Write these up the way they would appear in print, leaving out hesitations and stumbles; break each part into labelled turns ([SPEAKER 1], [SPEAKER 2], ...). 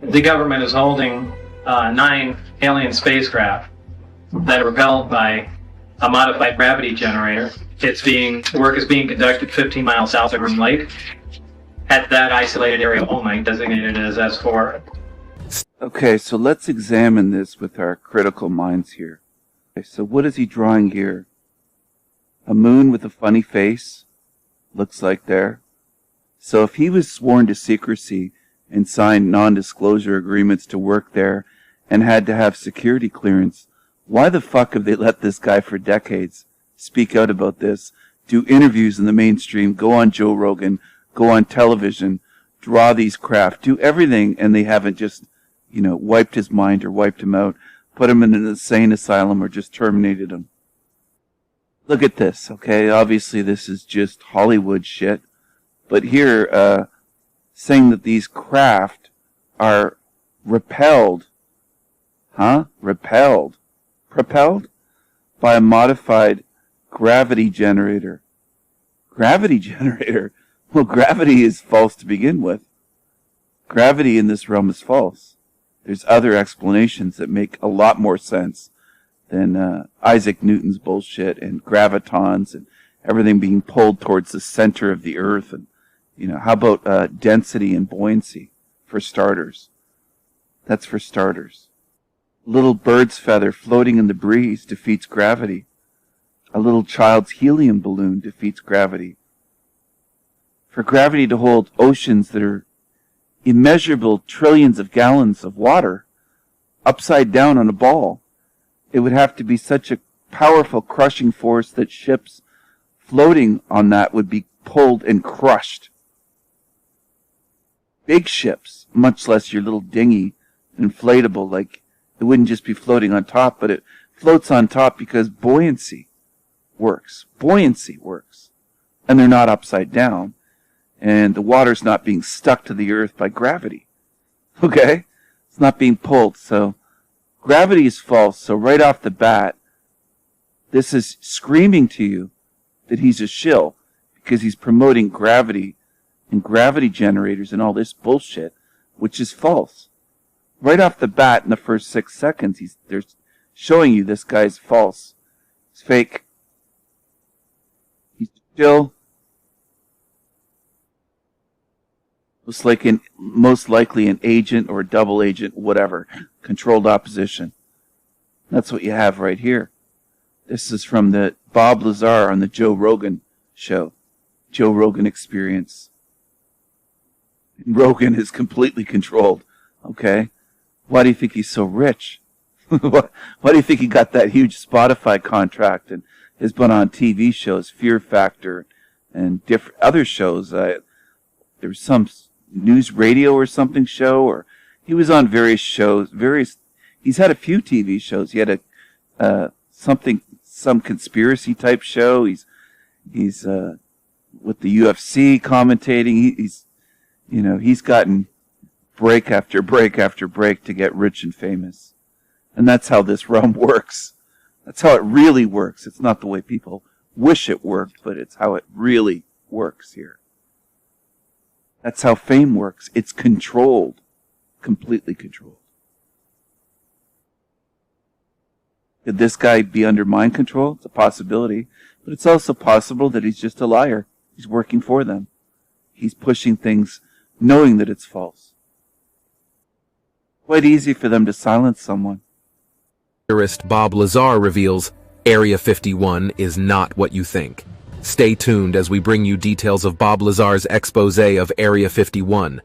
[SPEAKER 1] the government is holding 9 alien spacecraft that are propelled by a modified gravity generator. Work is being conducted 15 miles south of Groom Lake at that isolated area only, designated as S4.
[SPEAKER 2] Okay, so let's examine this with our critical minds here. Okay, so what is he drawing here? A moon with a funny face, looks like there. So if he was sworn to secrecy and signed non-disclosure agreements to work there and had to have security clearance, why the fuck have they let this guy for decades speak out about this, do interviews in the mainstream, go on Joe Rogan, go on television, draw these craft, do everything, and they haven't just, wiped his mind or wiped him out, put him in an insane asylum or just terminated him? Look at this, okay? Obviously this is just Hollywood shit. But here, saying that these craft are propelled by a modified gravity generator. Gravity generator? Well, gravity is false to begin with. Gravity in this realm is false. There's other explanations that make a lot more sense than Isaac Newton's bullshit and gravitons and everything being pulled towards the center of the earth. And, how about density and buoyancy, for starters? That's for starters. A little bird's feather floating in the breeze defeats gravity. A little child's helium balloon defeats gravity. For gravity to hold oceans that are immeasurable trillions of gallons of water upside down on a ball, it would have to be such a powerful crushing force that ships floating on that would be pulled and crushed. Big ships, much less your little dinghy, inflatable, like it wouldn't just be floating on top, but it floats on top because buoyancy works. Buoyancy works. And they're not upside down. And the water's not being stuck to the earth by gravity. Okay? It's not being pulled. So gravity is false. So right off the bat, this is screaming to you that he's a shill because he's promoting gravity and gravity generators and all this bullshit, which is false. Right off the bat in the first 6 seconds, they're showing you this guy's false. It's fake. He's still most likely an agent or a double agent, whatever, controlled opposition. That's what you have right here. This is from the Bob Lazar on the Joe Rogan show. Joe Rogan Experience. Rogan is completely controlled. Okay? Why do you think he's so rich? Why do you think he got that huge Spotify contract and has been on TV shows, Fear Factor, and different other shows? There was some news radio or something show, or he was on various shows. He's had a few TV shows. He had some conspiracy type show. He's with the UFC commentating. He's gotten break after break after break to get rich and famous. And that's how this realm works. That's how it really works. It's not the way people wish it worked, but it's how it really works here. That's how fame works. It's controlled. Completely controlled. Could this guy be under mind control? It's a possibility. But it's also possible that he's just a liar. He's working for them. He's pushing things knowing that it's false. Quite easy for them to silence someone.
[SPEAKER 3] Theorist Bob Lazar reveals Area 51 is not what you think. Stay tuned as we bring you details of Bob Lazar's expose of Area 51.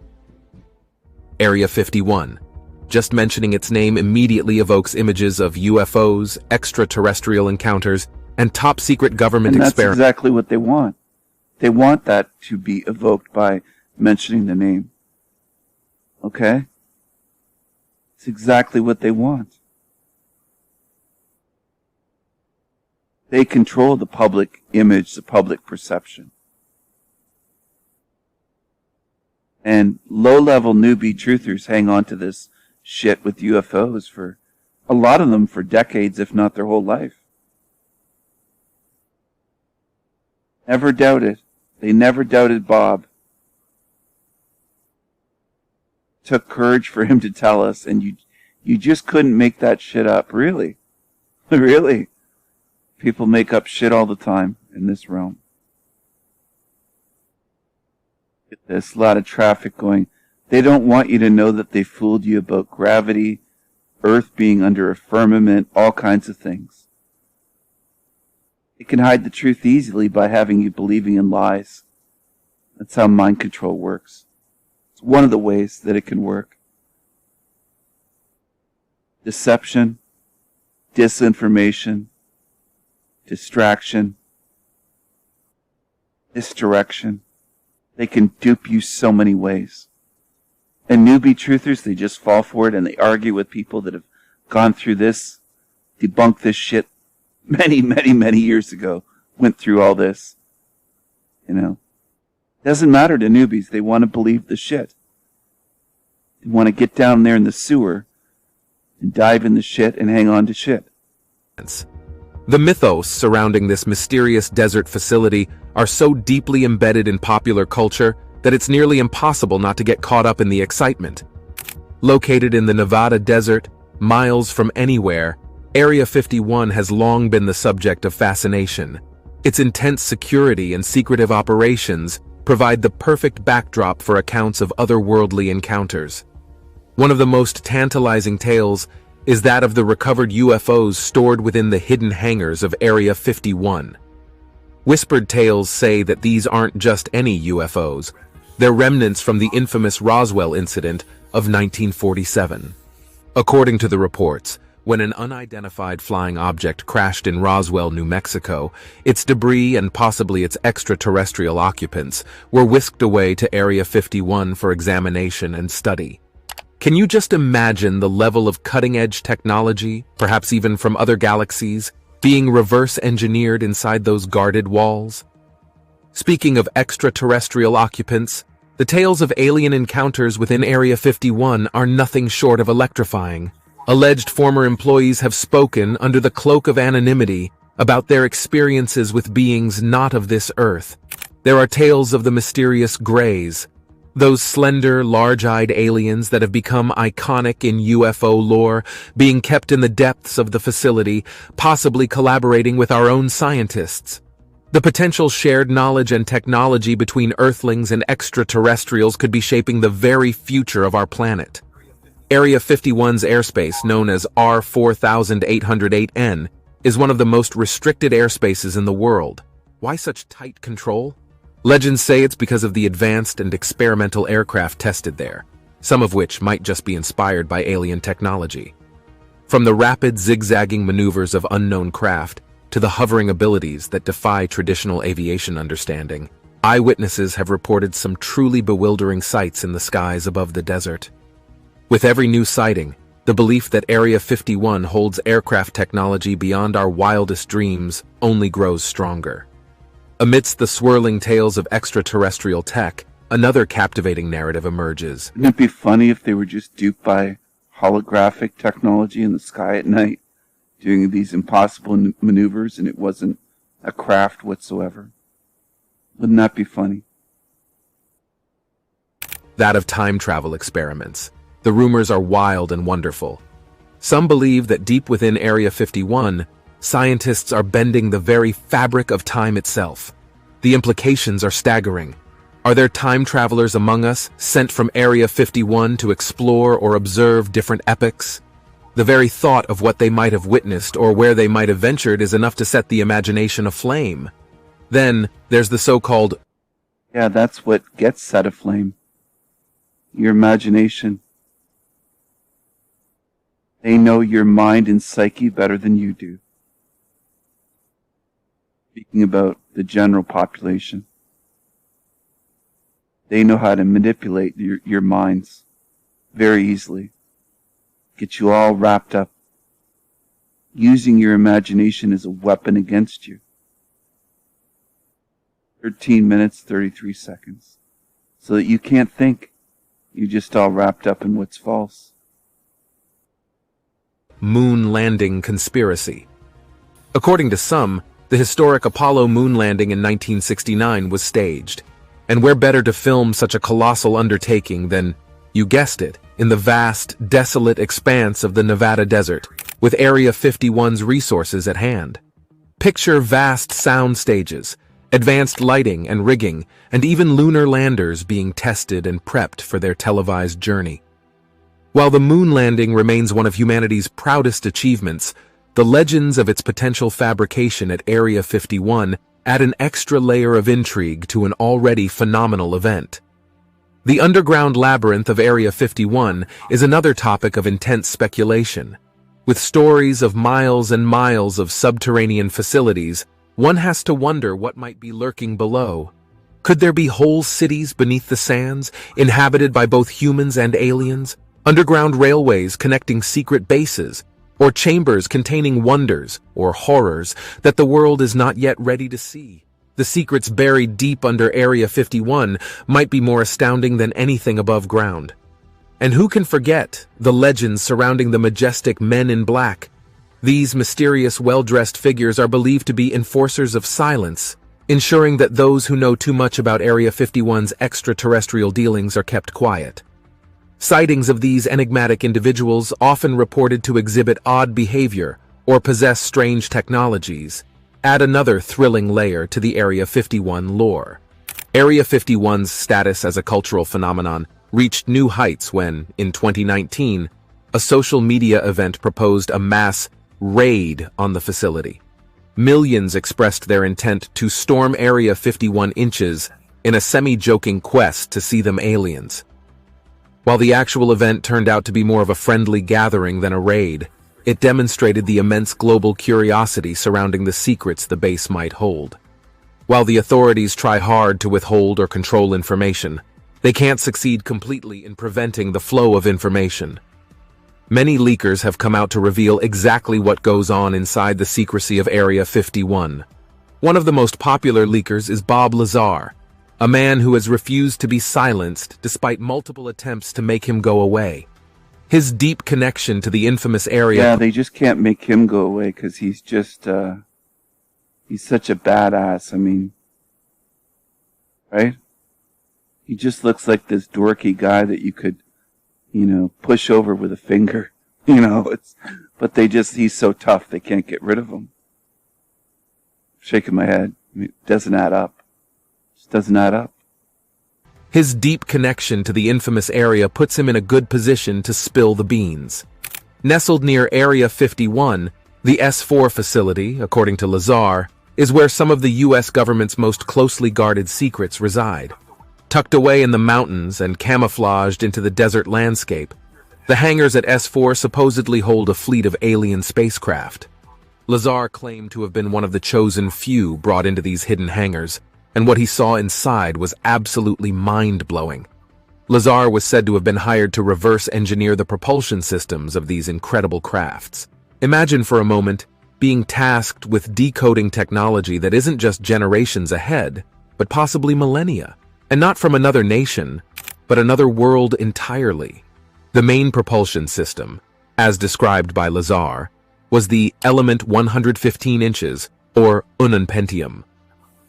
[SPEAKER 3] Area 51. Just mentioning its name immediately evokes images of UFOs, extraterrestrial encounters, and top-secret government experiments.
[SPEAKER 2] And that's exactly what they want. They want that to be evoked by mentioning the name. Okay? It's exactly what they want. They control the public image, the public perception. And low-level newbie truthers hang on to this shit with UFOs for, a lot of them for decades, if not their whole life. Never doubted. They never doubted Bob. took courage for him to tell us, and you just couldn't make that shit up, really. Really. People make up shit all the time in this realm. There's a lot of traffic going. They don't want you to know that they fooled you about gravity, Earth being under a firmament, all kinds of things. They can hide the truth easily by having you believing in lies. That's how mind control works. It's one of the ways that it can work. Deception, disinformation, distraction, misdirection. They can dupe you so many ways. And newbie truthers, they just fall for it and they argue with people that have gone through this, debunked this shit many, many, many years ago, went through all this. You know, doesn't matter to newbies. They want to believe the shit. They want to get down there in the sewer and dive in the shit and hang on to shit.
[SPEAKER 3] The mythos surrounding this mysterious desert facility are so deeply embedded in popular culture that it's nearly impossible not to get caught up in the excitement. Located in the Nevada desert, miles from anywhere, Area 51 has long been the subject of fascination. Its intense security and secretive operations provide the perfect backdrop for accounts of otherworldly encounters. One of the most tantalizing tales is that of the recovered UFOs stored within the hidden hangars of Area 51. Whispered tales say that these aren't just any UFOs. They're remnants from the infamous Roswell incident of 1947. According to the reports, when an unidentified flying object crashed in Roswell, New Mexico, its debris and possibly its extraterrestrial occupants were whisked away to Area 51 for examination and study. Can you just imagine the level of cutting-edge technology, perhaps even from other galaxies, being reverse-engineered inside those guarded walls? Speaking of extraterrestrial occupants, the tales of alien encounters within Area 51 are nothing short of electrifying. Alleged former employees have spoken under the cloak of anonymity about their experiences with beings not of this earth. There are tales of the mysterious Greys, those slender, large-eyed aliens that have become iconic in UFO lore, being kept in the depths of the facility, possibly collaborating with our own scientists. The potential shared knowledge and technology between Earthlings and extraterrestrials could be shaping the very future of our planet. Area 51's airspace, known as R4808N, is one of the most restricted airspaces in the world. Why such tight control? Legends say it's because of the advanced and experimental aircraft tested there, some of which might just be inspired by alien technology. From the rapid, zigzagging maneuvers of unknown craft to the hovering abilities that defy traditional aviation understanding, eyewitnesses have reported some truly bewildering sights in the skies above the desert. With every new sighting, the belief that Area 51 holds aircraft technology beyond our wildest dreams only grows stronger. Amidst the swirling tales of extraterrestrial tech, another captivating narrative emerges.
[SPEAKER 2] Wouldn't it be funny if they were just duped by holographic technology in the sky at night, doing these impossible maneuvers, and it wasn't a craft whatsoever? Wouldn't that be funny?
[SPEAKER 3] That of time travel experiments. The rumors are wild and wonderful. Some believe that deep within Area 51, scientists are bending the very fabric of time itself. The implications are staggering. Are there time travelers among us, sent from Area 51 to explore or observe different epochs? The very thought of what they might have witnessed or where they might have ventured is enough to set the imagination aflame. Then, there's the so-called...
[SPEAKER 2] Yeah, that's what gets set aflame. Your imagination. They know your mind and psyche better than you do. Speaking about the general population, they know how to manipulate your minds very easily. Get you all wrapped up, using your imagination as a weapon against you. 13 minutes, 33 seconds. So that you can't think. You're just all wrapped up in what's false.
[SPEAKER 3] Moon landing conspiracy. According to some, the historic Apollo moon landing in 1969 was staged. And where better to film such a colossal undertaking than You guessed it, in the vast, desolate expanse of the Nevada desert, with Area 51's resources at hand. Picture vast sound stages, advanced lighting and rigging, and even lunar landers being tested and prepped for their televised journey. While the moon landing remains one of humanity's proudest achievements, the legends of its potential fabrication at Area 51 add an extra layer of intrigue to an already phenomenal event. The underground labyrinth of Area 51 is another topic of intense speculation. With stories of miles and miles of subterranean facilities, one has to wonder what might be lurking below. Could there be whole cities beneath the sands, inhabited by both humans and aliens? Underground railways connecting secret bases, or chambers containing wonders or horrors that the world is not yet ready to see? The secrets buried deep under Area 51 might be more astounding than anything above ground. And who can forget the legends surrounding the majestic men in black? These mysterious, well-dressed figures are believed to be enforcers of silence, ensuring that those who know too much about Area 51's extraterrestrial dealings are kept quiet. Sightings of these enigmatic individuals, often reported to exhibit odd behavior or possess strange technologies, add another thrilling layer to the Area 51 lore. Area 51's status as a cultural phenomenon reached new heights when, in 2019, a social media event proposed a mass raid on the facility. Millions expressed their intent to storm Area 51 inches in a semi-joking quest to see them aliens. While the actual event turned out to be more of a friendly gathering than a raid, it demonstrated the immense global curiosity surrounding the secrets the base might hold. While the authorities try hard to withhold or control information, they can't succeed completely in preventing the flow of information. Many leakers have come out to reveal exactly what goes on inside the secrecy of Area 51. One of the most popular leakers is Bob Lazar, a man who has refused to be silenced despite multiple attempts to make him go away. His deep connection to the infamous area...
[SPEAKER 2] Yeah, they just can't make him go away because he's just, he's such a badass, I mean, right? He just looks like this dorky guy that you could, push over with a finger, but he's so tough they can't get rid of him. Shaking my head. I mean, it doesn't add up. Doesn't add up.
[SPEAKER 3] His deep connection to the infamous area puts him in a good position to spill the beans. Nestled near Area 51, the S4 facility, according to Lazar, is where some of the U.S. government's most closely guarded secrets reside. Tucked away in the mountains and camouflaged into the desert landscape, the hangars at S4 supposedly hold a fleet of alien spacecraft. Lazar claimed to have been one of the chosen few brought into these hidden hangars, and what he saw inside was absolutely mind-blowing. Lazar was said to have been hired to reverse engineer the propulsion systems of these incredible crafts. Imagine for a moment being tasked with decoding technology that isn't just generations ahead, but possibly millennia, and not from another nation, but another world entirely. The main propulsion system, as described by Lazar, was the element 115 inches, or ununpentium.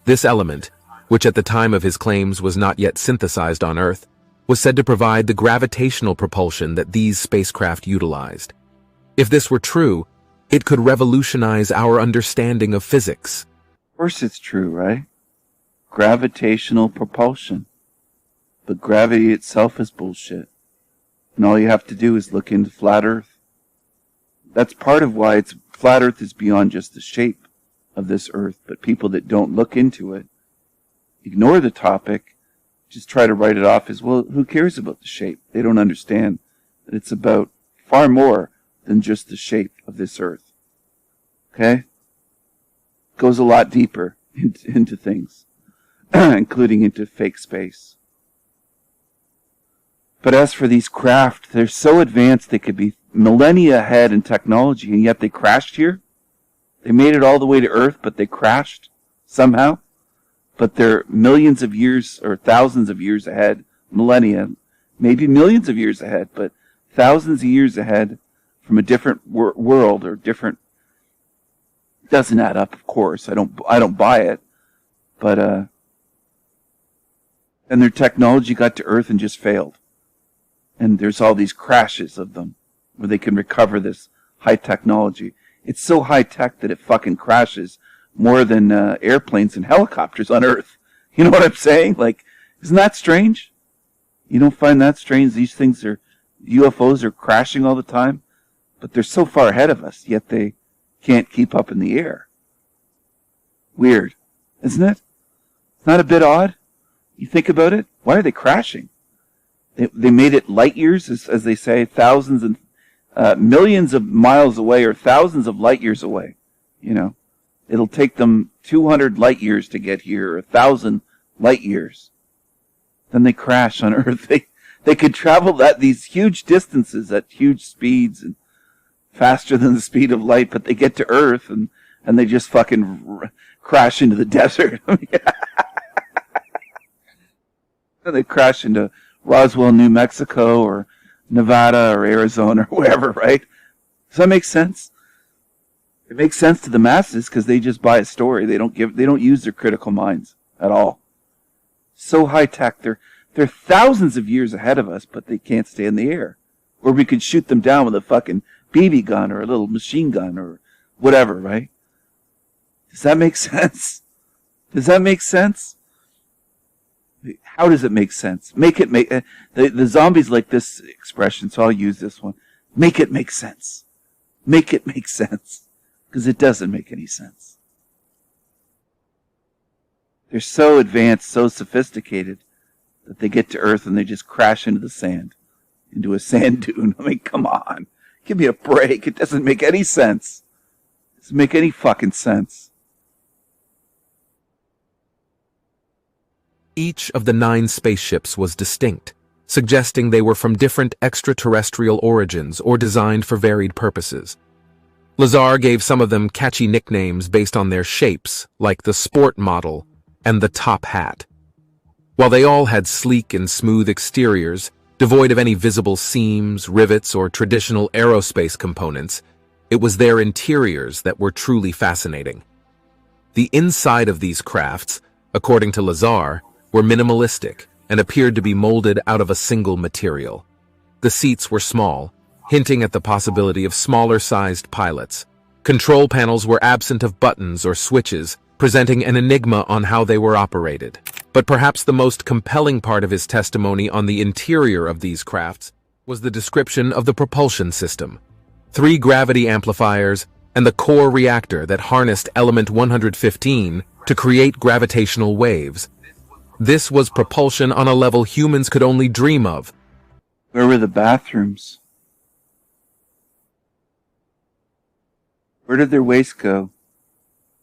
[SPEAKER 3] This element, which at the time of his claims was not yet synthesized on Earth, was said to provide the gravitational propulsion that these spacecraft utilized. If this were true, it could revolutionize our understanding of physics.
[SPEAKER 2] Of course it's true, right? Gravitational propulsion. But gravity itself is bullshit. And all you have to do is look into flat Earth. That's part of why flat Earth is beyond just the shape of this Earth, but people that don't look into it, ignore the topic, just try to write it off as, well, who cares about the shape? They don't understand that it's about far more than just the shape of this Earth. Okay? It goes a lot deeper into things, including into fake space. But as for these craft, they're so advanced they could be millennia ahead in technology, and yet they crashed here. They made it all the way to Earth, but they crashed somehow. But they're millions of years or thousands of years ahead, millennia, maybe millions of years ahead, but thousands of years ahead from a different world or different. Doesn't add up, of course. I don't buy it, but and their technology got to Earth and just failed. And there's all these crashes of them where they can recover this high technology. It's so high tech that it fucking crashes more than airplanes and helicopters on Earth. You know what I'm saying? Like, isn't that strange? You don't find that strange? These things are, UFOs are crashing all the time, but they're so far ahead of us, yet they can't keep up in the air. Weird, isn't it? It's not a bit odd? You think about it? Why are they crashing? They made it light years, as they say, thousands and millions of miles away or thousands of light years away. You know, it'll take them 200 light years to get here, or 1,000 light years. Then they crash on Earth. They could travel these huge distances at huge speeds and faster than the speed of light, but they get to Earth and they just fucking crash into the desert. They crash into Roswell, New Mexico, or Nevada, or Arizona, or wherever, right? Does that make sense? It makes sense to the masses because they just buy a story. They don't use their critical minds at all. So high tech, they're thousands of years ahead of us, but they can't stay in the air. Or we could shoot them down with a fucking BB gun or a little machine gun or whatever, right? Does that make sense? Does that make sense? How does it make sense? The zombies like this expression, so I'll use this one. Make it make sense. Make it make sense. Because it doesn't make any sense. They're so advanced, so sophisticated, that they get to Earth and they just crash into the sand. Into a sand dune. I mean, come on. Give me a break. It doesn't make any sense. It doesn't make any fucking sense.
[SPEAKER 3] Each of the 9 spaceships was distinct, suggesting they were from different extraterrestrial origins or designed for varied purposes. Lazar gave some of them catchy nicknames based on their shapes, like the Sport Model and the Top Hat. While they all had sleek and smooth exteriors, devoid of any visible seams, rivets, or traditional aerospace components, it was their interiors that were truly fascinating. The inside of these crafts, according to Lazar, were minimalistic and appeared to be molded out of a single material. The seats were small, hinting at the possibility of smaller-sized pilots. Control panels were absent of buttons or switches, presenting an enigma on how they were operated. But perhaps the most compelling part of his testimony on the interior of these crafts was the description of the propulsion system. 3 gravity amplifiers and the core reactor that harnessed element 115 to create gravitational waves. This was propulsion on a level humans could only dream of.
[SPEAKER 2] Where were the bathrooms? Where did their waste go?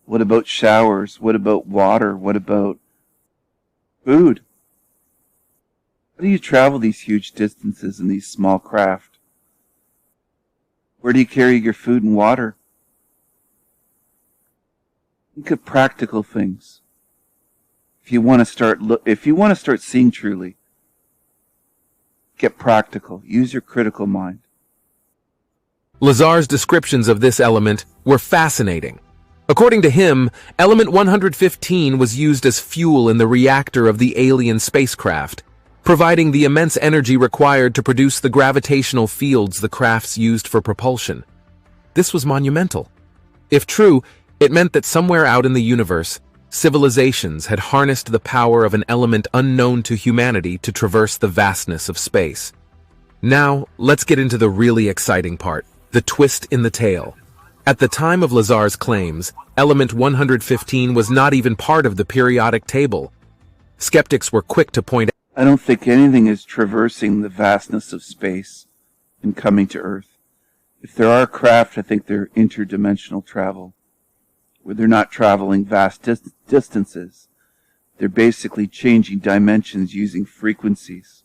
[SPEAKER 2] What about showers? What about water? What about food? How do you travel these huge distances in these small craft? Where do you carry your food and water? Think of practical things. If you want to start seeing truly, get practical. Use your critical mind.
[SPEAKER 3] Lazar's descriptions of this element were fascinating. According to him, element 115 was used as fuel in the reactor of the alien spacecraft, providing the immense energy required to produce the gravitational fields the crafts used for propulsion. This was monumental. If true, it meant that somewhere out in the universe, civilizations had harnessed the power of an element unknown to humanity to traverse the vastness of space. Now, let's get into the really exciting part, the twist in the tale. At the time of Lazar's claims, element 115 was not even part of the periodic table. Skeptics were quick to point out,
[SPEAKER 2] I don't think anything is traversing the vastness of space and coming to Earth. If there are craft, I think they're interdimensional travel, where they're not traveling vast distances. They're basically changing dimensions using frequencies.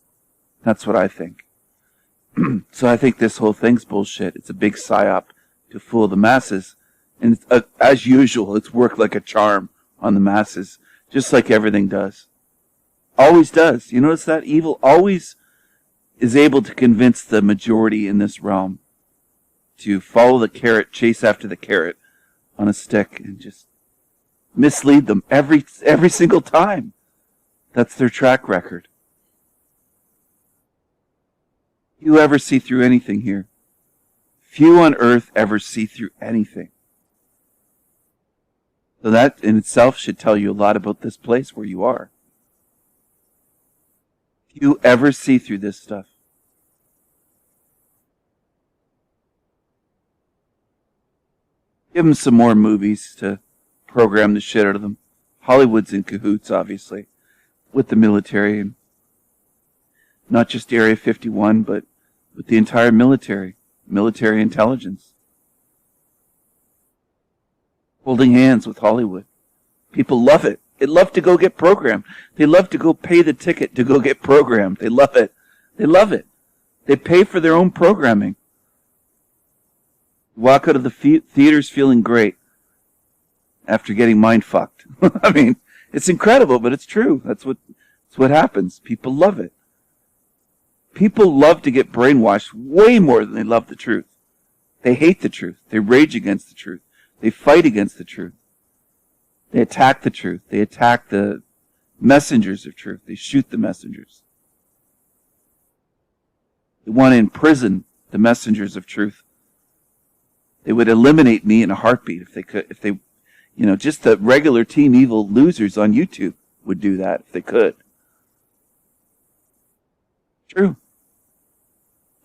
[SPEAKER 2] That's what I think. So I think this whole thing's bullshit. It's a big psyop to fool the masses. And as usual, it's worked like a charm on the masses, just like everything does. Always does. You notice that? Evil always is able to convince the majority in this realm to follow the carrot, chase after the carrot on a stick, and just mislead them every single time. That's their track record. Few ever see through anything here. Few on earth ever see through anything. So that in itself should tell you a lot about this place where you are. Few ever see through this stuff. Give them some more movies to program the shit out of them. Hollywood's in cahoots, obviously, with the military, and not just Area 51, but with the entire military intelligence. Holding hands with Hollywood. People love it. They love to go get programmed. They love to go pay the ticket to go get programmed. They love it. They love it. They pay for their own programming. Walk out of the theaters feeling great after getting mind fucked. I mean, it's incredible, but it's true. That's what happens. People love it. People love to get brainwashed way more than they love the truth. They hate the truth. They rage against the truth. They fight against the truth. They attack the truth. They attack the messengers of truth. They shoot the messengers. They want to imprison the messengers of truth. They would eliminate me in a heartbeat if they could. If they, just the regular Team Evil losers on YouTube would do that if they could. True.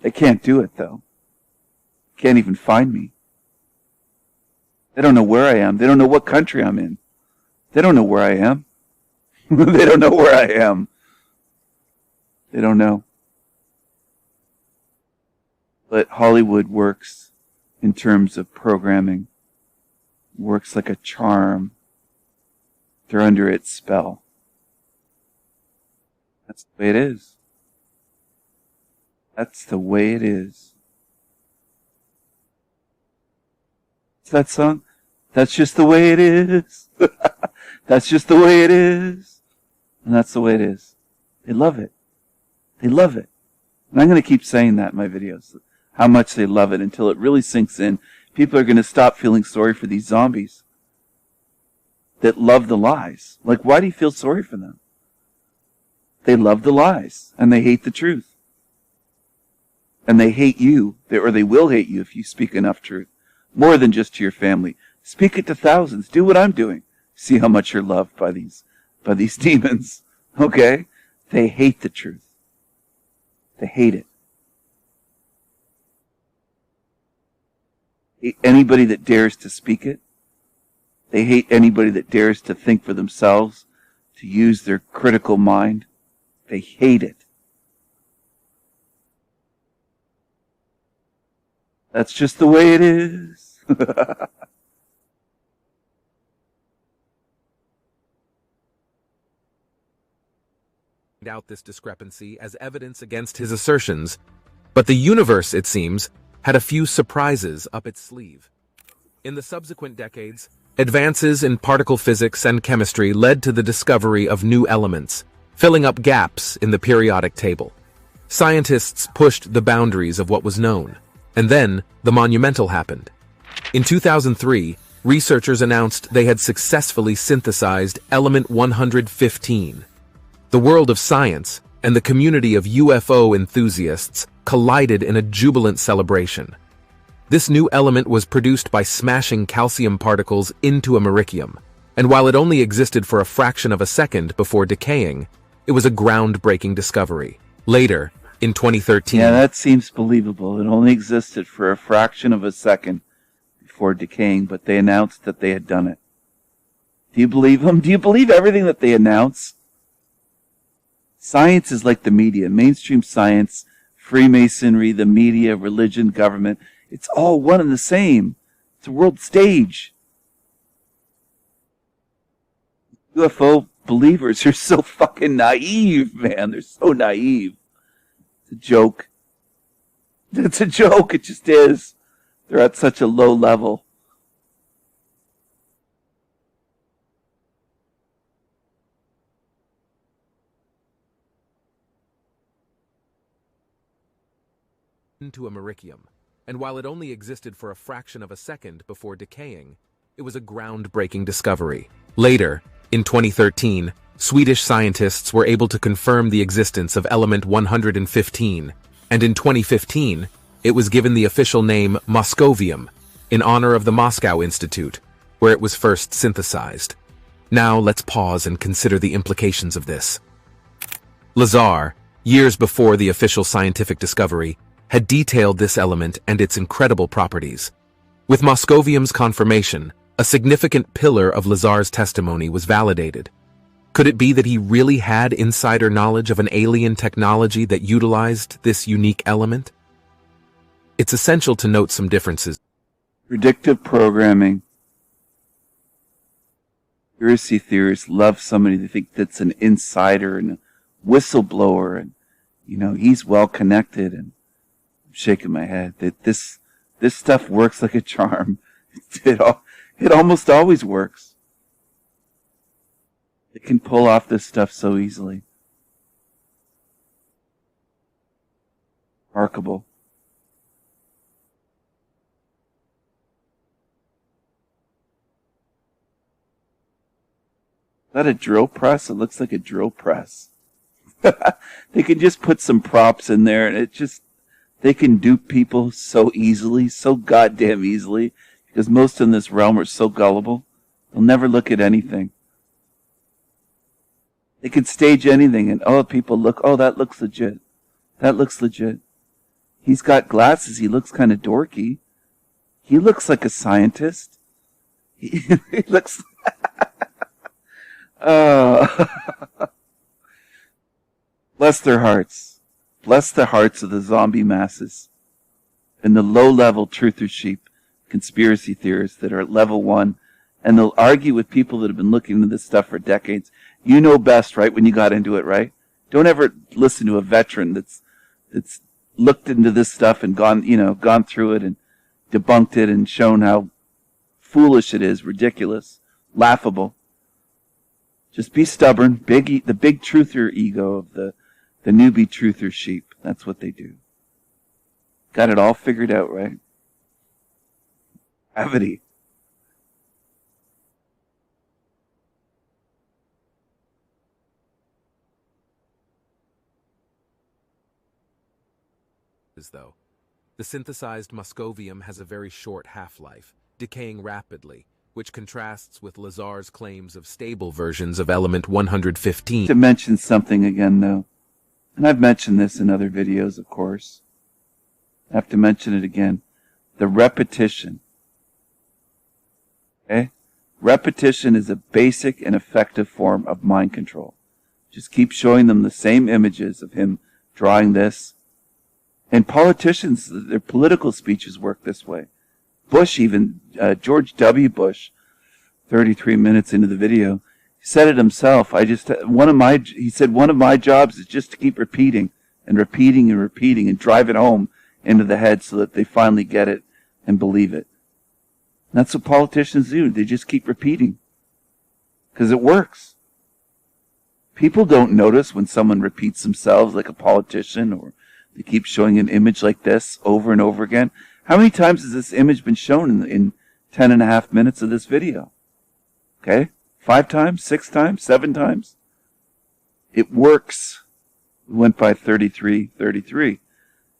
[SPEAKER 2] They can't do it, though. Can't even find me. They don't know where I am. They don't know what country I'm in. They don't know where I am. They don't know where I am. They don't know. But Hollywood works in terms of programming. Works like a charm. They're under its spell. That's the way it is. That's the way it is. What's that song? That's just the way it is. That's just the way it is. And that's the way it is. They love it. They love it. And I'm going to keep saying that in my videos. How much they love it until it really sinks in. People are going to stop feeling sorry for these zombies that love the lies. Like, why do you feel sorry for them? They love the lies and they hate the truth. And they hate you, or they will hate you if you speak enough truth. More than just to your family. Speak it to thousands. Do what I'm doing. See how much you're loved by these demons. Okay? They hate the truth. They hate it. Hate anybody that dares to speak it. They hate anybody that dares to think for themselves, to use their critical mind. They hate it. That's just the way it is.
[SPEAKER 3] Out this discrepancy as evidence against his assertions, but the universe, it seems, had a few surprises up its sleeve. In the subsequent decades, advances in particle physics and chemistry led to the discovery of new elements, filling up gaps in the periodic table. Scientists pushed the boundaries of what was known, and then the monumental happened. In 2003, researchers announced they had successfully synthesized element 115. The world of science and the community of UFO enthusiasts collided in a jubilant celebration. This new element was produced by smashing calcium particles into americium, and while it only existed for a fraction of a second before decaying, it was a groundbreaking discovery. Later, in 2013...
[SPEAKER 2] Yeah, that seems believable. It only existed for a fraction of a second before decaying, but they announced that they had done it. Do you believe them? Do you believe everything that they announce? Science is like the media. Mainstream science, Freemasonry, the media, religion, government. It's all one and the same. It's a world stage. UFO believers are so fucking naive, man. They're so naive. It's a joke. It's a joke. It just is. They're at such a low level.
[SPEAKER 3] Into americium, and while it only existed for a fraction of a second before decaying, it was a groundbreaking discovery. Later, in 2013, Swedish scientists were able to confirm the existence of element 115, and in 2015, it was given the official name Moscovium, in honor of the Moscow Institute, where it was first synthesized. Now let's pause and consider the implications of this. Lazar, years before the official scientific discovery, had detailed this element and its incredible properties. With Moscovium's confirmation, a significant pillar of Lazar's testimony was validated. Could it be that he really had insider knowledge of an alien technology that utilized this unique element? It's essential to note some differences.
[SPEAKER 2] Predictive programming. Conspiracy theorists love somebody they think that's an insider and a whistleblower, and he's well connected. And I'm shaking my head that this stuff works like a charm. It almost always works. It can pull off this stuff so easily. Remarkable. Is that a drill press? It looks like a drill press. They can just put some props in there, and they can dupe people so easily, so goddamn easily, because most in this realm are so gullible. They'll never look at anything. They can stage anything, and people look, that looks legit. That looks legit. He's got glasses. He looks kind of dorky. He looks like a scientist. He looks... Bless their hearts. Bless the hearts of the zombie masses and the low-level truther sheep conspiracy theorists that are at level 1, and they'll argue with people that have been looking into this stuff for decades. You know best, right, when you got into it, right? Don't ever listen to a veteran that's looked into this stuff and gone through it and debunked it and shown how foolish it is, ridiculous, laughable. Just be stubborn. The big truther ego of the newbie truther sheep. That's what they do. Got it all figured out, right? Gravity.
[SPEAKER 3] Though, the synthesized Moscovium has a very short half-life, decaying rapidly, which contrasts with Lazar's claims of stable versions of element 115.
[SPEAKER 2] To mention something again, though, and I've mentioned this in other videos, of course. I have to mention it again. The repetition. Okay? Repetition is a basic and effective form of mind control. Just keep showing them the same images of him drawing this. And politicians, their political speeches work this way. Bush even, George W. Bush, 33 minutes into the video, said it himself. He said one of my jobs is just to keep repeating and repeating and repeating and drive it home into the head so that they finally get it and believe it. And that's what politicians do. They just keep repeating because it works. People don't notice when someone repeats themselves like a politician, or they keep showing an image like this over and over again. How many times has this image been shown in 10.5 minutes of this video? Okay? 5 times? 6 times? 7 times? It works. We went by 33.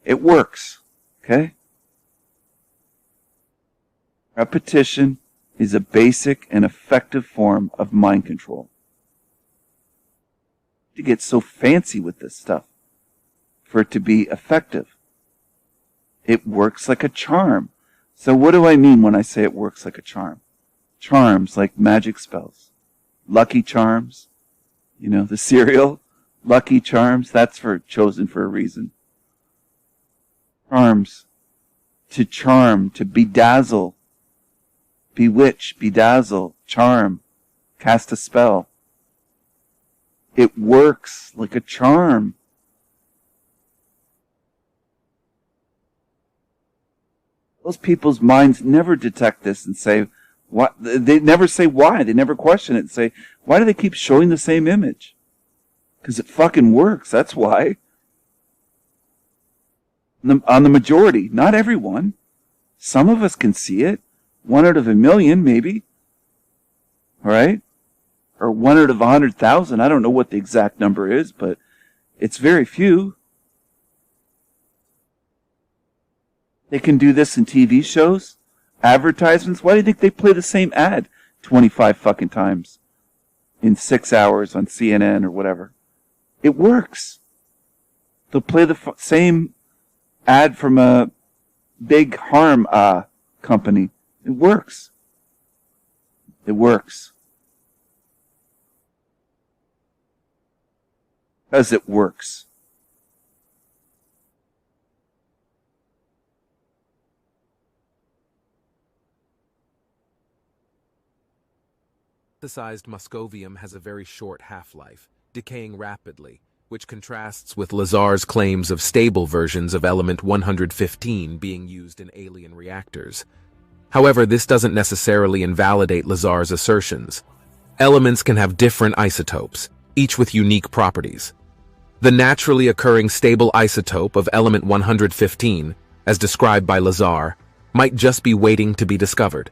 [SPEAKER 2] It works. Okay? Repetition is a basic and effective form of mind control. To get so fancy with this stuff for it to be effective. It works like a charm. So what do I mean when I say it works like a charm? Charms like magic spells. Lucky Charms. The cereal. Lucky Charms. That's chosen for a reason. Charms. To charm. To bedazzle. Bewitch. Bedazzle. Charm. Cast a spell. It works like a charm. Those people's minds never detect this and say, what? They never say why. They never question it and say, why do they keep showing the same image? Because it fucking works. That's why. On the majority. Not everyone. Some of us can see it. 1 out of 1,000,000, maybe. All right? Or 1 out of 100,000. I don't know what the exact number is, but it's very few. They can do this in TV shows, advertisements. Why do you think they play the same ad 25 fucking times in 6 hours on CNN or whatever? It works. They'll play the same ad from a big harm company. It works. It works. Because it works.
[SPEAKER 3] Synthesized moscovium has a very short half-life, decaying rapidly, which contrasts with Lazar's claims of stable versions of element 115 being used in alien reactors. However, this doesn't necessarily invalidate Lazar's assertions. Elements can have different isotopes, each with unique properties. The naturally occurring stable isotope of element 115, as described by Lazar, might just be waiting to be discovered.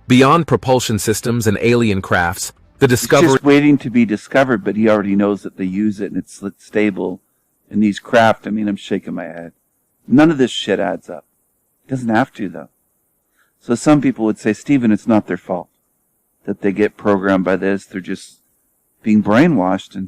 [SPEAKER 3] Beyond propulsion systems and alien crafts, the discovery...
[SPEAKER 2] It's just waiting to be discovered, but he already knows that they use it and it's stable in these craft. I mean, I'm shaking my head. None of this shit adds up. It doesn't have to, though. So some people would say, Stephen, it's not their fault that they get programmed by this. They're just being brainwashed, and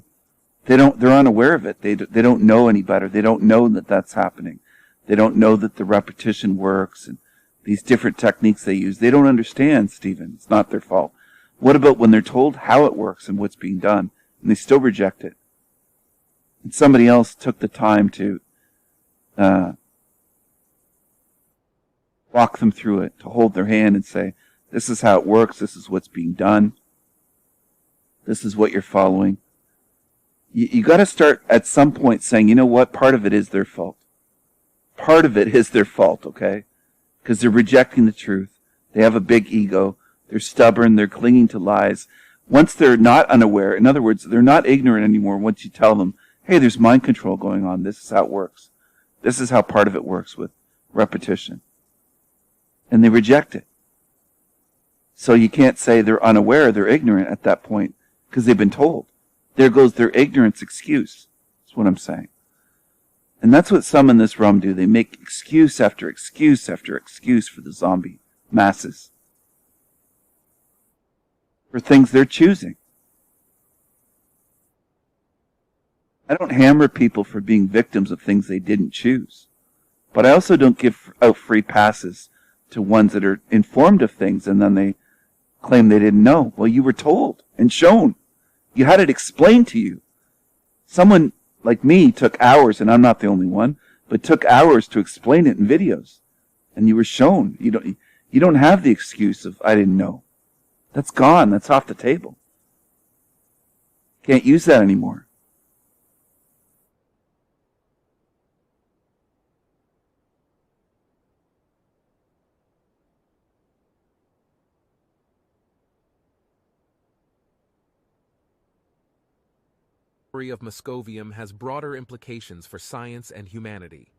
[SPEAKER 2] they're unaware of it. They don't know any better. They don't know that that's happening. They don't know that the repetition works and these different techniques they use. They don't understand, Stephen. It's not their fault. What about when they're told how it works and what's being done, and they still reject it? And somebody else took the time to walk them through it, to hold their hand and say, this is how it works, this is what's being done, this is what you're following. You got to start at some point saying, you know what, part of it is their fault. Part of it is their fault, okay? Because they're rejecting the truth. They have a big ego. They're stubborn. They're clinging to lies. Once they're not unaware, in other words, they're not ignorant anymore once you tell them, hey, there's mind control going on. This is how it works. This is how part of it works with repetition. And they reject it. So you can't say they're unaware, they're ignorant at that point, because they've been told. There goes their ignorance excuse. That's what I'm saying. And that's what some in this realm do. They make excuse after excuse after excuse for the zombie masses. For things they're choosing. I don't hammer people for being victims of things they didn't choose. But I also don't give out free passes to ones that are informed of things and then they claim they didn't know. Well, you were told and shown. You had it explained to you. Someone like me took hours, and I'm not the only one, but took hours to explain it in videos. And you were shown. You don't have the excuse of, I didn't know. That's gone. That's off the table. Can't use that anymore.
[SPEAKER 3] Of moscovium has broader implications for science and humanity.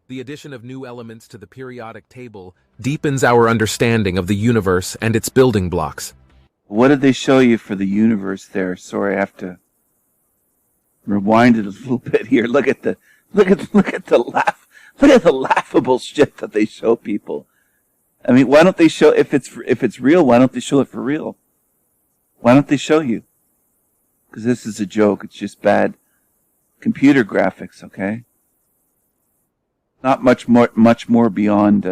[SPEAKER 3] The addition of new elements to the periodic table deepens our understanding of the universe and its building blocks.
[SPEAKER 2] What did they show you for the universe there? Sorry, I have to rewind it a little bit here. Look at the laughable shit that they show people. I mean, why don't they show, if it's real, why don't they show it for real? Why don't they show you? Because this is a joke. It's just bad computer graphics, okay? Not much more beyond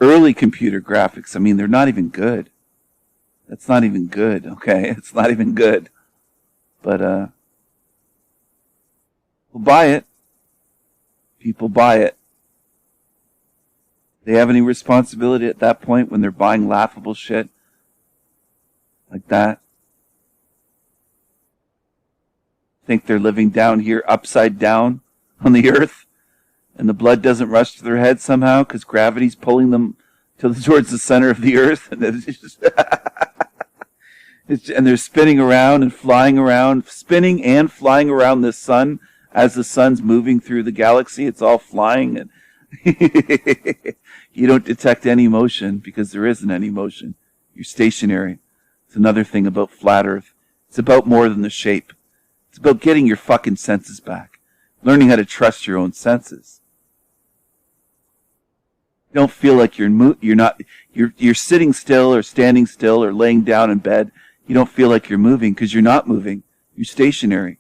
[SPEAKER 2] early computer graphics. I mean, they're not even good. That's not even good, okay? It's not even good. But we'll buy it. People buy it. They have any responsibility at that point when they're buying laughable shit like that? Think they're living down here upside down on the earth and the blood doesn't rush to their head somehow because gravity's pulling them towards the center of the earth, and and they're spinning around and flying around, spinning and flying around the sun as the sun's moving through the galaxy. It's all flying, and you don't detect any motion because there isn't any motion. You're stationary. It's another thing about flat earth. It's about more than the shape. It's about getting your fucking senses back. Learning how to trust your own senses. You don't feel like you're sitting still or standing still or laying down in bed. You don't feel like you're moving because you're not moving. You're stationary.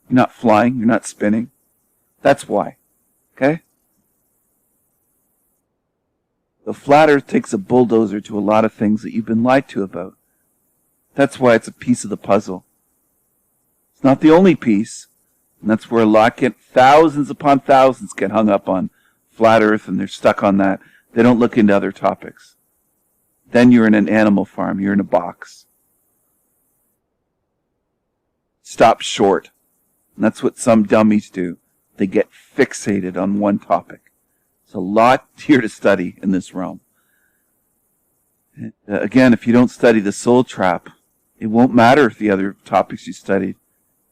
[SPEAKER 2] You're not flying. You're not spinning. That's why. Okay? The flat earth takes a bulldozer to a lot of things that you've been lied to about. That's why it's a piece of the puzzle. It's not the only piece. And that's where a lot thousands upon thousands get hung up on flat earth, and they're stuck on that. They don't look into other topics. Then you're in an animal farm. You're in a box. Stop short. And that's what some dummies do. They get fixated on one topic. There's a lot here to study in this realm. Again, if you don't study the soul trap, it won't matter if the other topics you studied,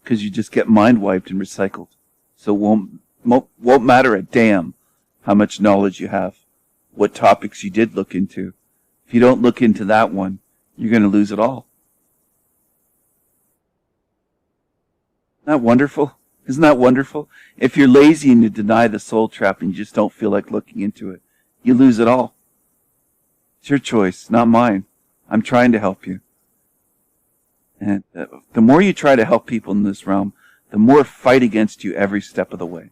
[SPEAKER 2] because you just get mind wiped and recycled. So it won't matter a damn how much knowledge you have, what topics you did look into. If you don't look into that one, you're going to lose it all. Isn't that wonderful? Isn't that wonderful? If you're lazy and you deny the soul trap and you just don't feel like looking into it, you lose it all. It's your choice, not mine. I'm trying to help you. And the more you try to help people in this realm, the more fight against you every step of the way.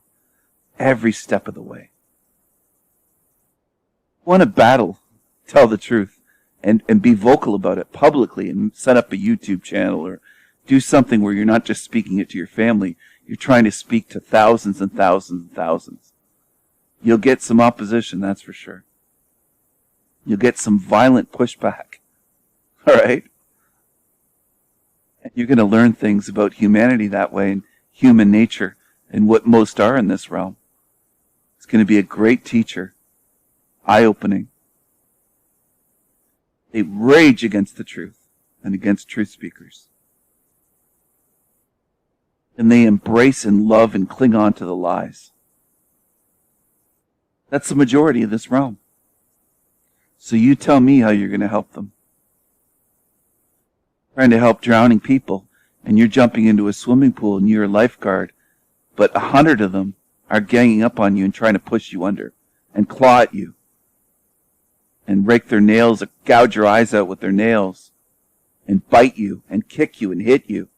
[SPEAKER 2] Every step of the way. Want a battle, tell the truth, and be vocal about it publicly, and set up a YouTube channel or do something where you're not just speaking it to your family, you're trying to speak to thousands and thousands and thousands. You'll get some opposition, that's for sure. You'll get some violent pushback. All right? And you're going to learn things about humanity that way, and human nature, and what most are in this realm. It's going to be a great teacher. Eye-opening. They rage against the truth and against truth speakers. And they embrace and love and cling on to the lies. That's the majority of this realm. So you tell me how you're going to help them. Trying to help drowning people, and you're jumping into a swimming pool and you're a lifeguard, but 100 of them are ganging up on you and trying to push you under and claw at you and rake their nails, or gouge your eyes out with their nails and bite you and kick you and hit you.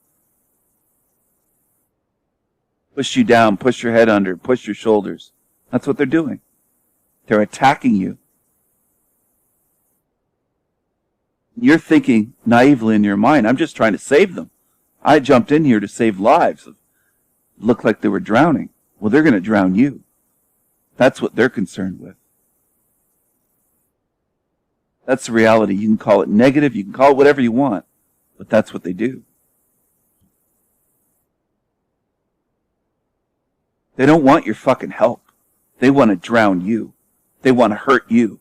[SPEAKER 2] Push you down, push your head under, push your shoulders. That's what they're doing. They're attacking you. You're thinking naively in your mind, I'm just trying to save them. I jumped in here to save lives. It looked like they were drowning. Well, they're going to drown you. That's what they're concerned with. That's the reality. You can call it negative, you can call it whatever you want, but that's what they do. They don't want your fucking help. They want to drown you. They want to hurt you.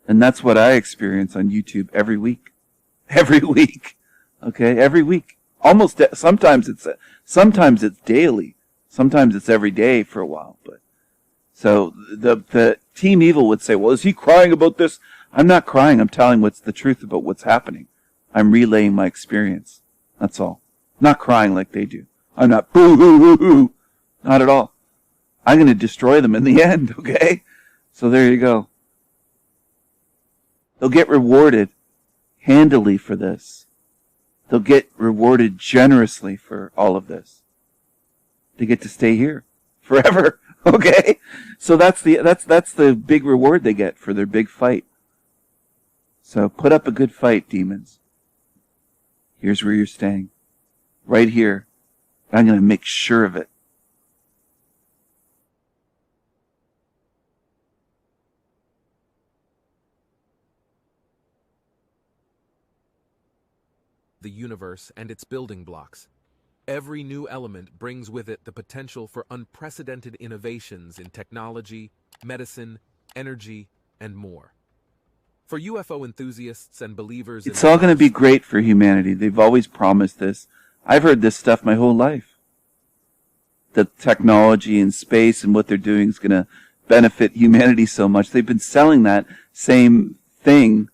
[SPEAKER 2] And that's what I experience on YouTube every week. Every week. Okay? Every week. Almost, sometimes it's daily. Sometimes it's every day for a while. But so the Team Evil would say, well, is he crying about this? I'm not crying. I'm telling what's the truth about what's happening. I'm relaying my experience. That's all. I'm not crying like they do. I'm not boo hoo hoo hoo. Not at all. I'm going to destroy them in the end, okay? So there you go. They'll get rewarded handily for this. They'll get rewarded generously for all of this. They get to stay here forever, okay? So that's the big reward they get for their big fight. So put up a good fight, demons. Here's where you're staying. Right here. I'm going to make sure of it.
[SPEAKER 3] The universe and its building blocks. Every new element brings with it the potential for unprecedented innovations in technology, medicine, energy, and more. For UFO enthusiasts and believers,
[SPEAKER 2] it's all going to be great for humanity. They've always promised this. I've heard this stuff my whole life. The technology and space and what they're doing is going to benefit humanity so much. They've been selling that same thing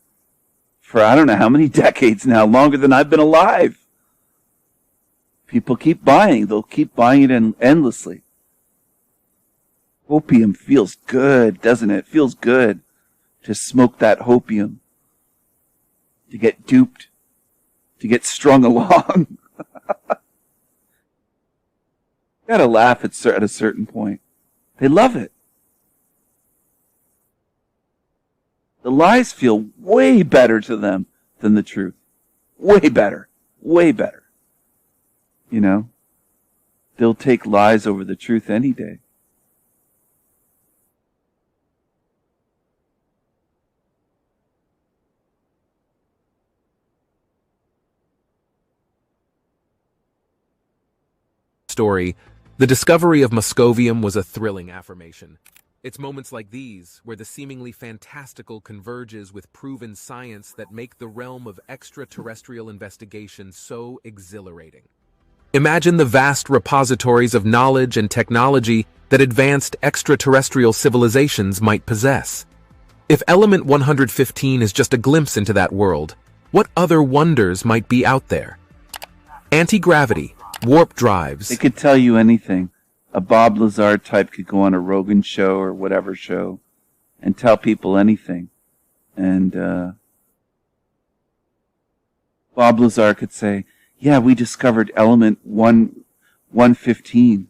[SPEAKER 2] for I don't know how many decades now, longer than I've been alive. People keep buying. They'll keep buying it endlessly. Hopium feels good, doesn't it? It feels good to smoke that hopium, to get duped, to get strung along. Gotta laugh at a certain point. They love it. The lies feel way better to them than the truth. Way better. Way better. You know? They'll take lies over the truth any day.
[SPEAKER 3] Story, the discovery of Moscovium was a thrilling affirmation. It's moments like these where the seemingly fantastical converges with proven science that make the realm of extraterrestrial investigation so exhilarating. Imagine the vast repositories of knowledge and technology that advanced extraterrestrial civilizations might possess. If Element 115 is just a glimpse into that world, what other wonders might be out there? Anti-gravity, warp drives.
[SPEAKER 2] They could tell you anything. A Bob Lazar type could go on a Rogan show or whatever show and tell people anything. And Bob Lazar could say, yeah, we discovered element 115.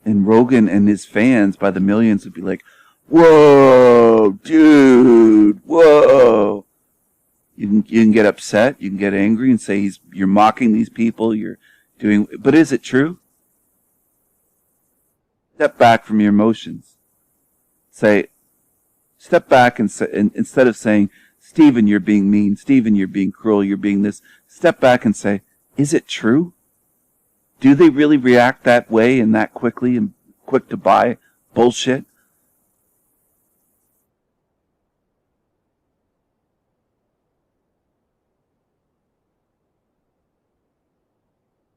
[SPEAKER 2] And Rogan and his fans by the millions would be like, whoa, dude, whoa. You can get upset, you can get angry and say you're mocking these people, but is it true? Step back from your emotions. Step back and instead of saying, Stephen, you're being mean, Stephen, you're being cruel, you're being this, step back and say, is it true? Do they really react that way and that quickly and quick to buy bullshit?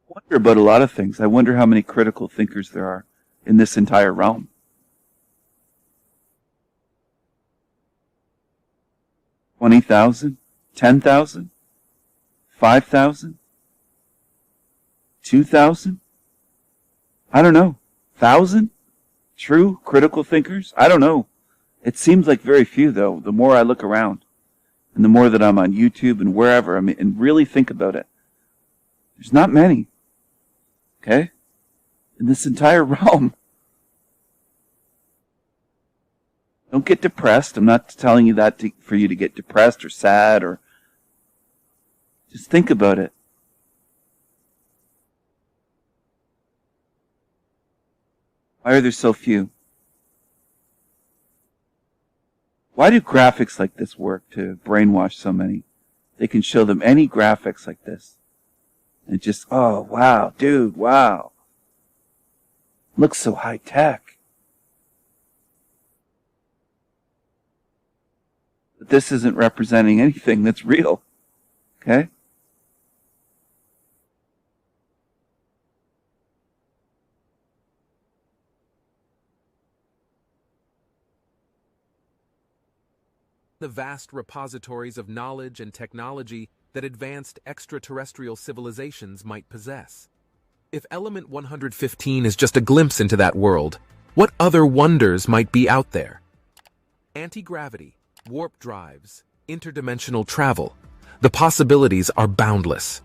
[SPEAKER 2] I wonder about a lot of things. I wonder how many critical thinkers there are in this entire realm. 20,000? 10,000? 5,000? 2,000? I don't know. 1,000? True critical thinkers? I don't know. It seems like very few, though, the more I look around. And the more that I'm on YouTube and wherever, and really think about it. There's not many. Okay? In this entire realm. Don't get depressed. I'm not telling you that for you to get depressed or sad or... Just think about it. Why are there so few? Why do graphics like this work to brainwash so many? They can show them any graphics like this. And just, oh, wow, dude, wow. Looks so high tech. But this isn't representing anything that's real. Okay?
[SPEAKER 3] The vast repositories of knowledge and technology that advanced extraterrestrial civilizations might possess. If Element 115 is just a glimpse into that world, what other wonders might be out there? Anti-gravity, warp drives, interdimensional travel. The possibilities are boundless.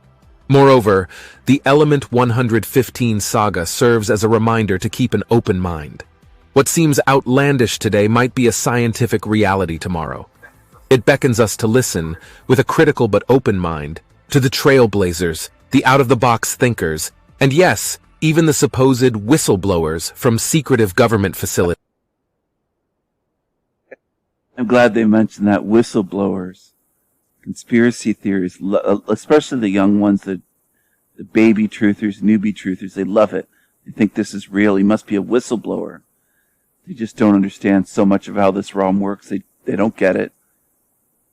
[SPEAKER 3] Moreover, the Element 115 saga serves as a reminder to keep an open mind. What seems outlandish today might be a scientific reality tomorrow. It beckons us to listen, with a critical but open mind, to the trailblazers, the out-of-the-box thinkers, and yes, even the supposed whistleblowers from secretive government facilities.
[SPEAKER 2] I'm glad they mentioned that, whistleblowers. Conspiracy theories, especially the young ones, the baby truthers, newbie truthers, they love it. They think this is real. He must be a whistleblower. They just don't understand so much of how this realm works. They don't get it.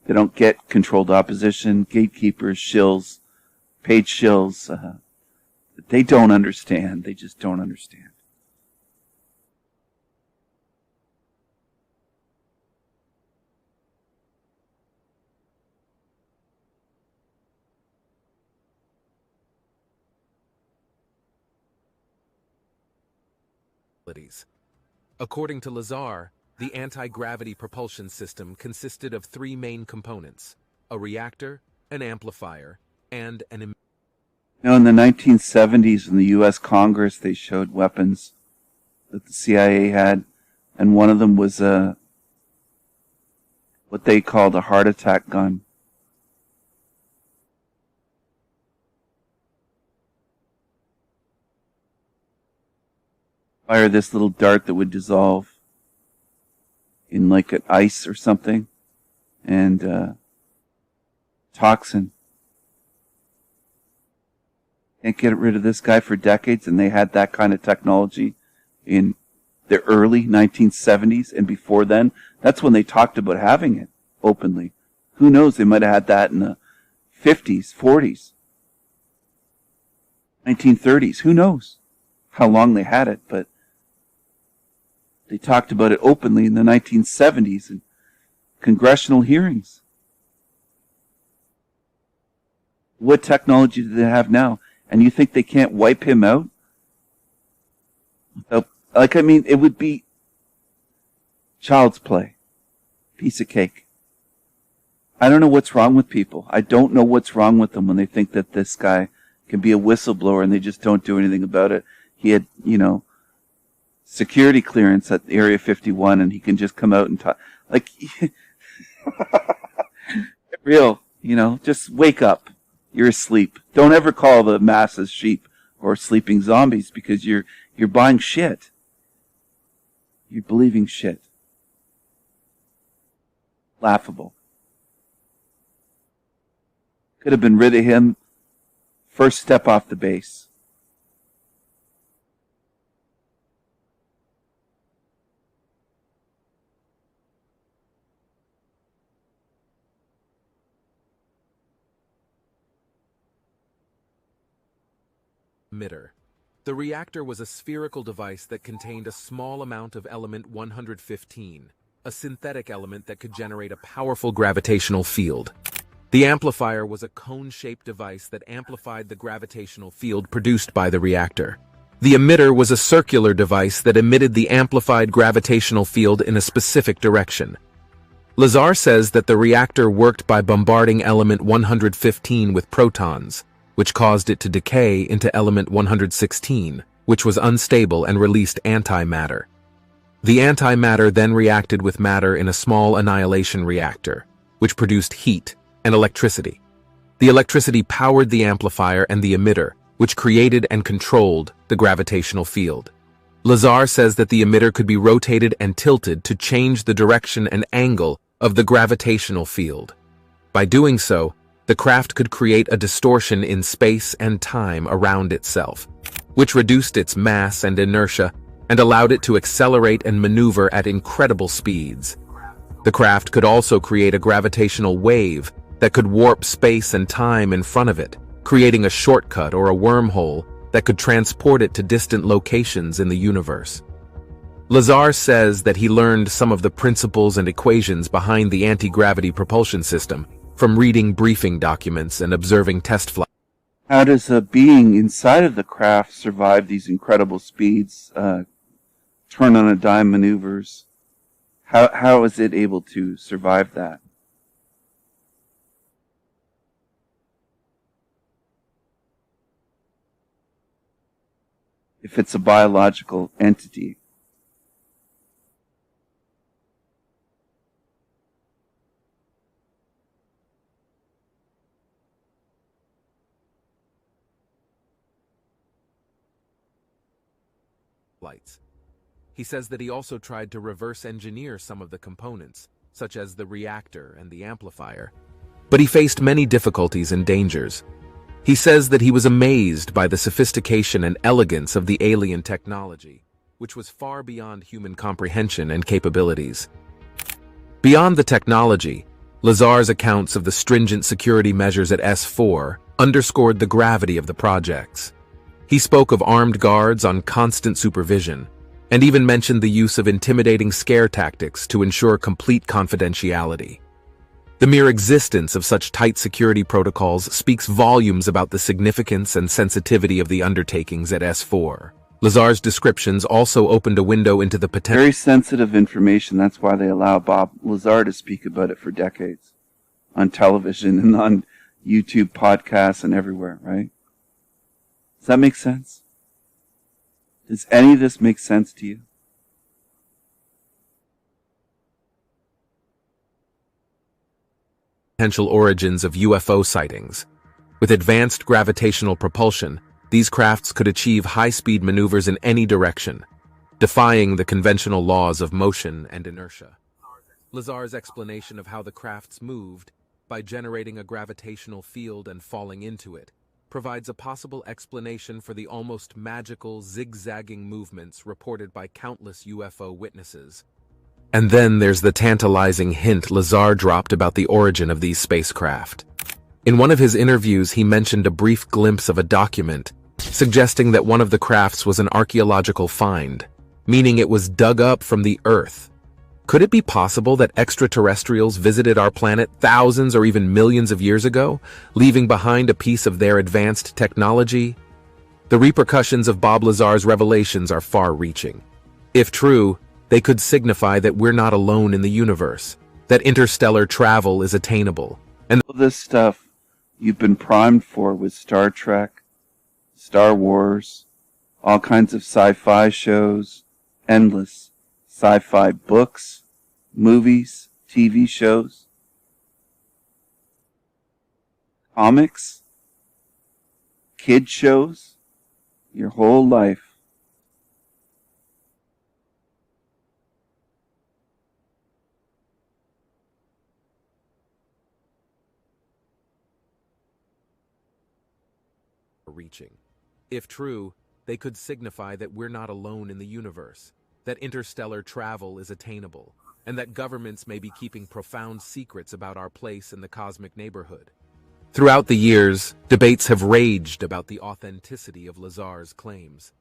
[SPEAKER 2] They don't get controlled opposition, gatekeepers, shills, paid shills. They don't understand. They just don't understand.
[SPEAKER 3] According to Lazar, the anti-gravity propulsion system consisted of three main components: a reactor, an amplifier, and an emitter.
[SPEAKER 2] Now, in the 1970s, in the U.S. Congress, they showed weapons that the CIA had, and one of them was what they called a heart attack gun. Fire this little dart that would dissolve in like an ice or something, and toxin. Can't get rid of this guy for decades, and they had that kind of technology in the early 1970s, and before then, that's when they talked about having it openly. Who knows, they might have had that in the 50s, 40s, 1930s, who knows how long they had it, but they talked about it openly in the 1970s in congressional hearings. What technology do they have now? And you think they can't wipe him out? It would be child's play. Piece of cake. I don't know what's wrong with people. I don't know what's wrong with them when they think that this guy can be a whistleblower and they just don't do anything about it. He had, security clearance at Area 51 and he can just come out and talk. Like, real, just wake up. You're asleep. Don't ever call the masses sheep or sleeping zombies because you're buying shit. You're believing shit. Laughable. Could have been rid of him first step off the base.
[SPEAKER 3] Emitter. The reactor was a spherical device that contained a small amount of element 115, a synthetic element that could generate a powerful gravitational field. The amplifier was a cone-shaped device that amplified the gravitational field produced by the reactor. The emitter was a circular device that emitted the amplified gravitational field in a specific direction. Lazar says that the reactor worked by bombarding element 115 with protons, which caused it to decay into element 116, which was unstable and released antimatter. The antimatter then reacted with matter in a small annihilation reactor, which produced heat and electricity. The electricity powered the amplifier and the emitter, which created and controlled the gravitational field. Lazar says that the emitter could be rotated and tilted to change the direction and angle of the gravitational field. By doing so, the craft could create a distortion in space and time around itself, which reduced its mass and inertia and allowed it to accelerate and maneuver at incredible speeds. The craft could also create a gravitational wave that could warp space and time in front of it, creating a shortcut or a wormhole that could transport it to distant locations in the universe. Lazar says that he learned some of the principles and equations behind the anti-gravity propulsion system from reading briefing documents and observing test flights.
[SPEAKER 2] How does a being inside of the craft survive these incredible speeds, turn on a dime maneuvers? How is it able to survive that? If it's a biological entity.
[SPEAKER 3] He says that he also tried to reverse engineer some of the components, such as the reactor and the amplifier, but he faced many difficulties and dangers. He says that he was amazed by the sophistication and elegance of the alien technology, which was far beyond human comprehension and capabilities. Beyond the technology, Lazar's accounts of the stringent security measures at S4 underscored the gravity of the projects. He spoke of armed guards on constant supervision, and even mentioned the use of intimidating scare tactics to ensure complete confidentiality. The mere existence of such tight security protocols speaks volumes about the significance and sensitivity of the undertakings at S4. Lazar's descriptions also opened a window into the potential.
[SPEAKER 2] Very sensitive information. That's why they allow Bob Lazar to speak about it for decades on television and on YouTube podcasts and everywhere, right? Does that make sense? Does any of this make sense to you?
[SPEAKER 3] Potential origins of UFO sightings. With advanced gravitational propulsion, these crafts could achieve high-speed maneuvers in any direction, defying the conventional laws of motion and inertia. Lazar's explanation of how the crafts moved, by generating a gravitational field and falling into it, provides a possible explanation for the almost magical, zigzagging movements reported by countless UFO witnesses. And then there's the tantalizing hint Lazar dropped about the origin of these spacecraft. In one of his interviews, he mentioned a brief glimpse of a document suggesting that one of the crafts was an archaeological find, meaning it was dug up from the Earth. Could it be possible that extraterrestrials visited our planet thousands or even millions of years ago, leaving behind a piece of their advanced technology? The repercussions of Bob Lazar's revelations are far-reaching. If true, they could signify that we're not alone in the universe, that interstellar travel is attainable, and
[SPEAKER 2] All this stuff you've been primed for with Star Trek, Star Wars, all kinds of sci-fi shows, endless sci-fi books, movies, TV shows, comics, kid shows, your whole life.
[SPEAKER 3] reaching. If true, they could signify that we're not alone in the universe, that interstellar travel is attainable, and that governments may be keeping profound secrets about our place in the cosmic neighborhood. Throughout the years, debates have raged about the authenticity of Lazar's claims.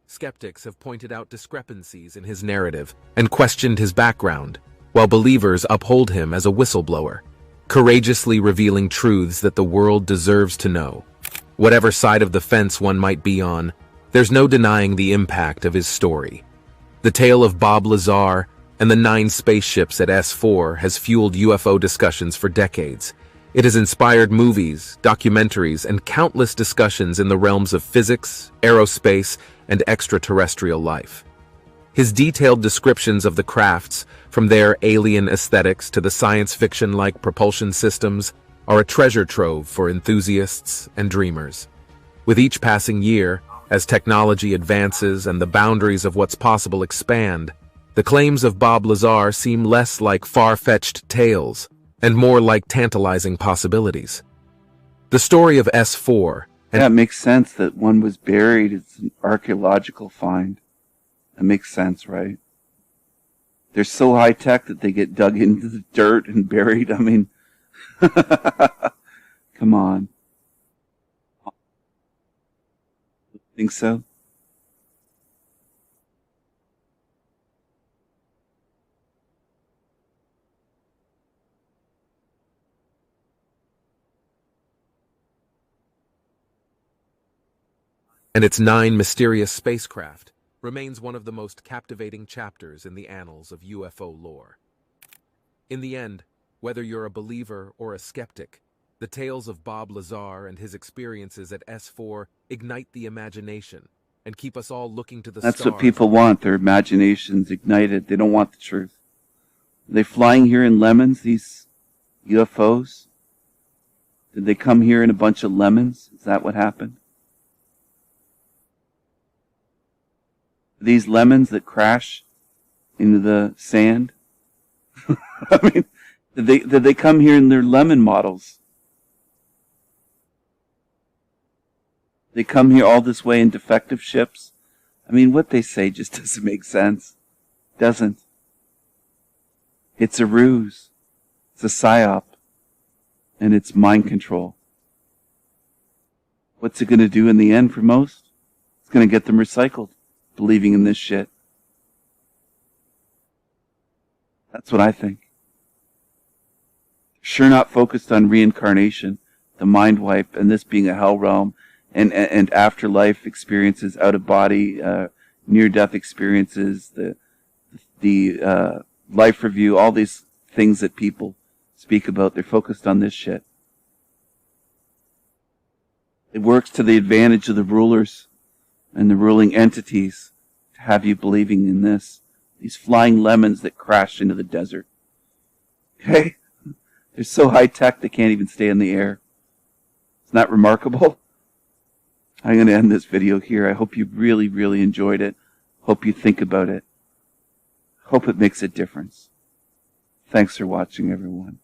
[SPEAKER 3] Skeptics have pointed out discrepancies in his narrative and questioned his background, while believers uphold him as a whistleblower, courageously revealing truths that the world deserves to know. Whatever side of the fence one might be on, there's no denying the impact of his story. The tale of Bob Lazar and the 9 spaceships at S4 has fueled UFO discussions for decades. It has inspired movies, documentaries, and countless discussions in the realms of physics, aerospace, and extraterrestrial life. His detailed descriptions of the crafts, from their alien aesthetics to the science fiction-like propulsion systems, are a treasure trove for enthusiasts and dreamers. With each passing year, as technology advances and the boundaries of what's possible expand, the claims of Bob Lazar seem less like far-fetched tales and more like tantalizing possibilities. The story of S4 and
[SPEAKER 2] Yeah, it makes sense that one was buried. It's an archaeological find. That makes sense, right? They're so high-tech that they get dug into the dirt and buried. I mean, come on. Think so?
[SPEAKER 3] and its 9 mysterious spacecraft remains one of the most captivating chapters in the annals of UFO lore. In the end, whether you're a believer or a skeptic, the tales of Bob Lazar and his experiences at S4 ignite the imagination and keep us all looking to the stars.
[SPEAKER 2] That's what people want, their imaginations ignited. They don't want the truth. Are they flying here in lemons, these UFOs? Did they come here in a bunch of lemons? Is that what happened? These lemons that crash into the sand? I mean, did they come here in their lemon models? They come here all this way in defective ships? I mean, what they say just doesn't make sense. Doesn't. It's a ruse. It's a psyop. And it's mind control. What's it going to do in the end for most? It's going to get them recycled, believing in this shit. That's what I think. Sure not focused on reincarnation, the mind wipe, and this being a hell realm, and afterlife experiences, out of body, near-death experiences, the life review, all these things that people speak about. They're focused on this shit. It works to the advantage of the rulers and the ruling entities to have you believing in this. These flying lemons that crash into the desert. Okay? They're so high-tech they can't even stay in the air. Isn't that remarkable? I'm going to end this video here. I hope you really, really enjoyed it. Hope you think about it. Hope it makes a difference. Thanks for watching, everyone.